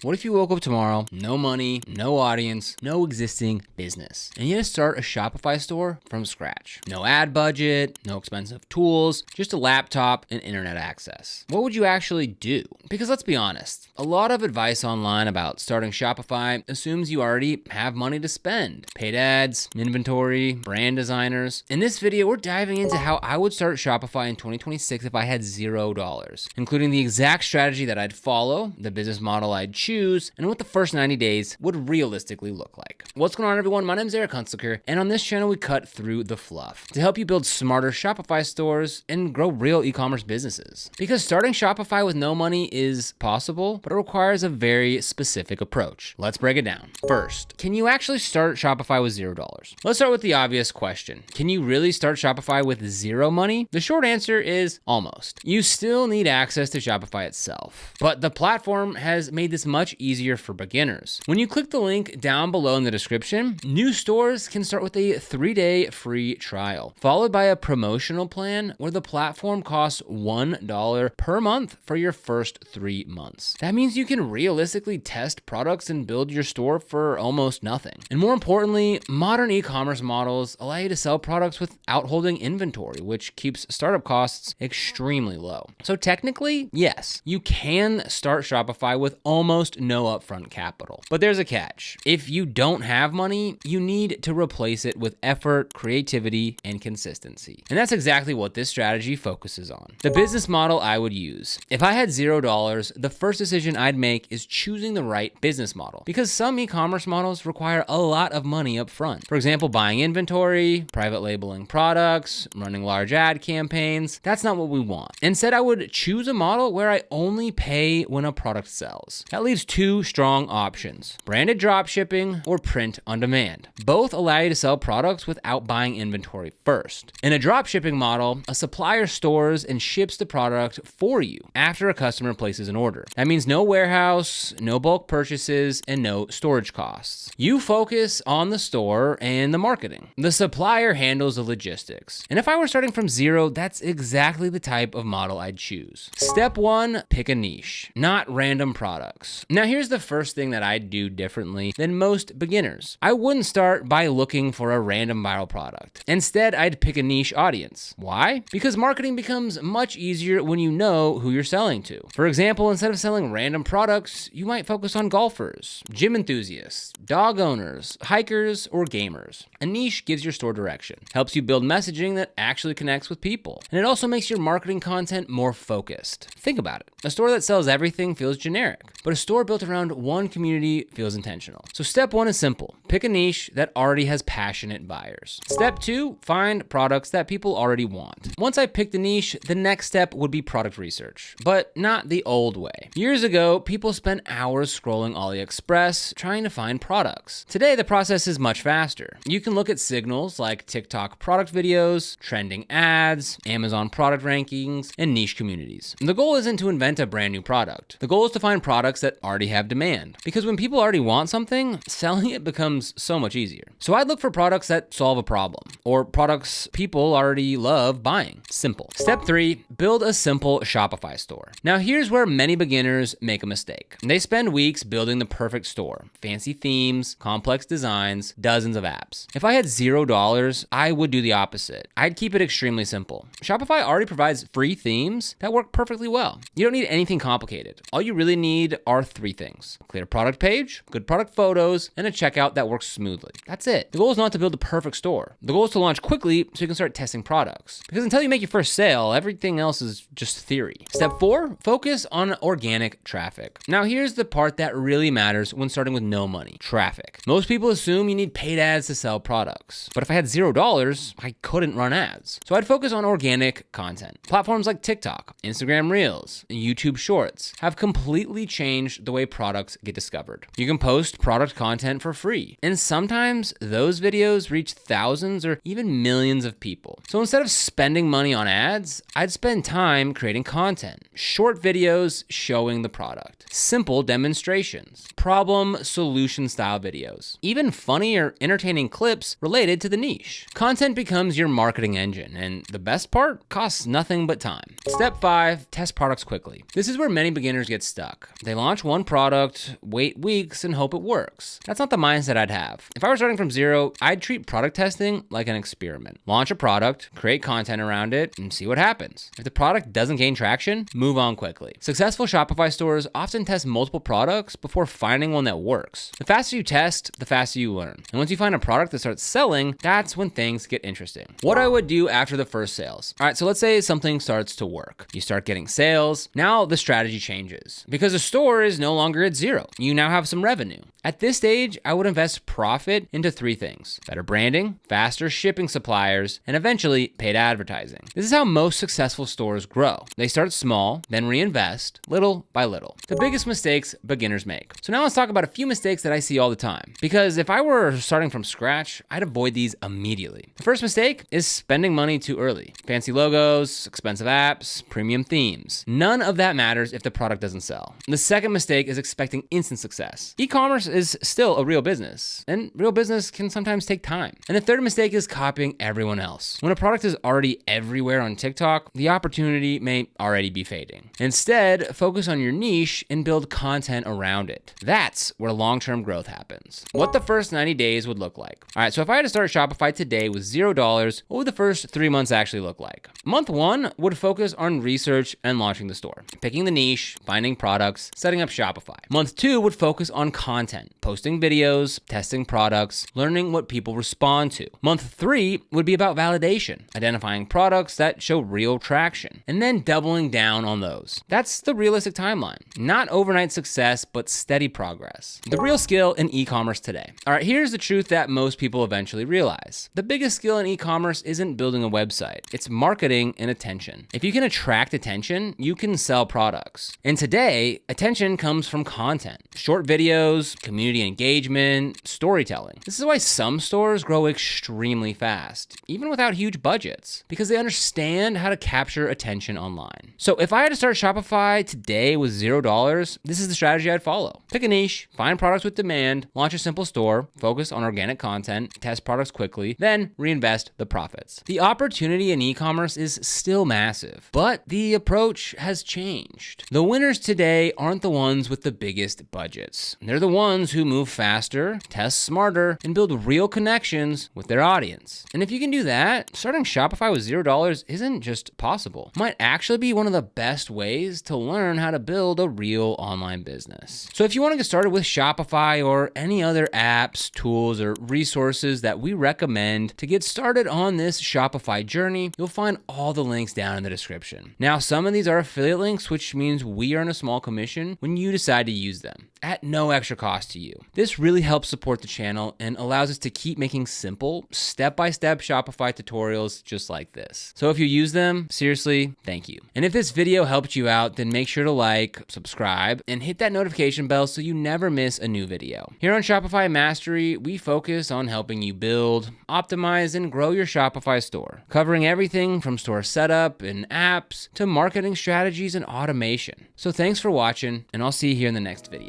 What if you woke up tomorrow, no money, no audience, no existing business, and you had to start a Shopify store from scratch? No ad budget, no expensive tools, just a laptop and internet access. What would you actually do? Because let's be honest, a lot of advice online about starting Shopify assumes you already have money to spend. Paid ads, inventory, brand designers. In this video, we're diving into how I would start Shopify in 2026 if I had $0, including the exact strategy that I'd follow, the business model I'd choose, and what the first 90 days would realistically look like. What's going on, everyone? My name is Eric Hunsaker, and on this channel, we cut through the fluff to help you build smarter Shopify stores and grow real e-commerce businesses. Because starting Shopify with no money is possible, but it requires a very specific approach. Let's break it down. First, can you actually start Shopify with $0? Let's start with the obvious question. Can you really start Shopify with zero money? The short answer is almost. You still need access to Shopify itself, but the platform has made this much easier for beginners. When you click the link down below in the description, new stores can start with a 3-day free trial, followed by a promotional plan where the platform costs $1 per month for your first 3 months. That means you can realistically test products and build your store for almost nothing. And more importantly, modern e-commerce models allow you to sell products without holding inventory, which keeps startup costs extremely low. So technically, yes, you can start Shopify with almost no upfront capital. But there's a catch. If you don't have money, you need to replace it with effort, creativity, and consistency. And that's exactly what this strategy focuses on. The business model I would use. If I had $0, the first decision I'd make is choosing the right business model, because some e-commerce models require a lot of money up front. For example, buying inventory, private labeling products, running large ad campaigns. That's not what we want. Instead, I would choose a model where I only pay when a product sells. That leaves two strong options: branded dropshipping or print on demand. Both allow you to sell products without buying inventory first. In a dropshipping model, a supplier stores and ships the product for you after a customer places an order. That means no warehouse, no bulk purchases, and no storage costs. You focus on the store and the marketing. The supplier handles the logistics. And if I were starting from zero, that's exactly the type of model I'd choose. Step 1, pick a niche, not random products. Now here's the first thing that I'd do differently than most beginners. I wouldn't start by looking for a random viral product. Instead, I'd pick a niche audience. Why? Because marketing becomes much easier when you know who you're selling to. For example, instead of selling random products, you might focus on golfers, gym enthusiasts, dog owners, hikers, or gamers. A niche gives your store direction, helps you build messaging that actually connects with people, and it also makes your marketing content more focused. Think about it. A store that sells everything feels generic, but a store built around one community feels intentional. So step 1 is simple. Pick a niche that already has passionate buyers. Step 2, find products that people already want. Once I picked the niche, the next step would be product research, but not the old way. Years ago, people spent hours scrolling AliExpress trying to find products. Today, the process is much faster. You can look at signals like TikTok product videos, trending ads, Amazon product rankings, and niche communities. The goal isn't to invent a brand new product. The goal is to find products that already have demand, because when people already want something, selling it becomes so much easier. So I'd look for products that solve a problem, or products people already love buying. Simple. Step 3, build a simple Shopify store. Now here's where many beginners make a mistake. They spend weeks building the perfect store, fancy themes, complex designs, dozens of apps. If I had $0, I would do the opposite. I'd keep it extremely simple. Shopify already provides free themes that work perfectly well. You don't need anything complicated. All you really need are 3 things: a clear product page, good product photos, and a checkout that works smoothly. That's it. The goal is not to build a perfect store. The goal is to launch quickly so you can start testing products. Because until you make your first sale, everything else is just theory. Step 4, focus on organic traffic. Now here's the part that really matters when starting with no money: traffic. Most people assume you need paid ads to sell products. But if I had $0, I couldn't run ads. So I'd focus on organic content. Platforms like TikTok, Instagram Reels, and YouTube Shorts have completely changed the way products get discovered. You can post product content for free, and sometimes those videos reach thousands or even millions of people. So instead of spending money on ads, I'd spend time creating content, short videos showing the product, simple demonstrations, problem solution style videos, even funny or entertaining clips related to the niche. Content becomes your marketing engine, and the best part, costs nothing but time. Step 5, test products quickly. This is where many beginners get stuck. They launch one product, wait weeks, and hope it works. That's not the mindset I'd have. If I were starting from zero, I'd treat product testing like an experiment. Launch a product, create content around it, and see what happens. If the product doesn't gain traction, move on quickly. Successful Shopify stores often test multiple products before finding one that works. The faster you test, the faster you learn. And once you find a product that starts selling, that's when things get interesting. What I would do after the first sales. All right, so let's say something starts to work. You start getting sales. Now the strategy changes because the store is no longer at zero. You now have some revenue. At this stage, I would invest profit into three things: better branding, faster shipping suppliers, and eventually paid advertising. This is how most successful stores grow. They start small, then reinvest little by little. The biggest mistakes beginners make. So now let's talk about a few mistakes that I see all the time. Because if I were starting from scratch, I'd avoid these immediately. The first mistake is spending money too early. Fancy logos, expensive apps, premium themes. None of that matters if the product doesn't sell. The second mistake is expecting instant success. E-commerce is still a real business, and real business can sometimes take time. And the third mistake is copying everyone else. When a product is already everywhere on TikTok, the opportunity may already be fading. Instead, focus on your niche and build content around it. That's where long-term growth happens. What the first 90 days would look like. All right, so if I had to start Shopify today with $0, what would the first 3 months actually look like? Month 1 would focus on research and launching the store, picking the niche, finding products, setting up Shopify. Month 2 would focus on content, posting videos, testing products, learning what people respond to. Month 3 would be about validation, identifying products that show real traction, and then doubling down on those. That's the realistic timeline. Not overnight success, but steady progress. The real skill in e-commerce today. All right, here's the truth that most people eventually realize. The biggest skill in e-commerce isn't building a website. It's marketing and attention. If you can attract attention, you can sell products. And today, attention comes from content. Short videos, community engagement, storytelling. This is why some stores grow extremely fast, even without huge budgets, because they understand how to capture attention online. So if I had to start Shopify today with $0, this is the strategy I'd follow. Pick a niche, find products with demand, launch a simple store, focus on organic content, test products quickly, then reinvest the profits. The opportunity in e-commerce is still massive, but the approach has changed. The winners today aren't the ones with the biggest budgets. They're the ones who move faster, test smarter, and build real connections with their audience. And if you can do that, starting Shopify with $0 isn't just possible. It might actually be one of the best ways to learn how to build a real online business. So if you want to get started with Shopify or any other apps, tools, or resources that we recommend to get started on this Shopify journey, you'll find all the links down in the description. Now, some of these are affiliate links, which means we earn a small commission when you decide to use them at no extra cost to you. This really helps support the channel and allows us to keep making simple, step-by-step Shopify tutorials just like this. So if you use them, seriously, thank you. And if this video helped you out, then make sure to like, subscribe, and hit that notification bell so you never miss a new video. Here on Shopify Mastery, we focus on helping you build, optimize, and grow your Shopify store, covering everything from store setup and apps to marketing strategies and automation. So thanks for watching, and I'll see you here in the next video.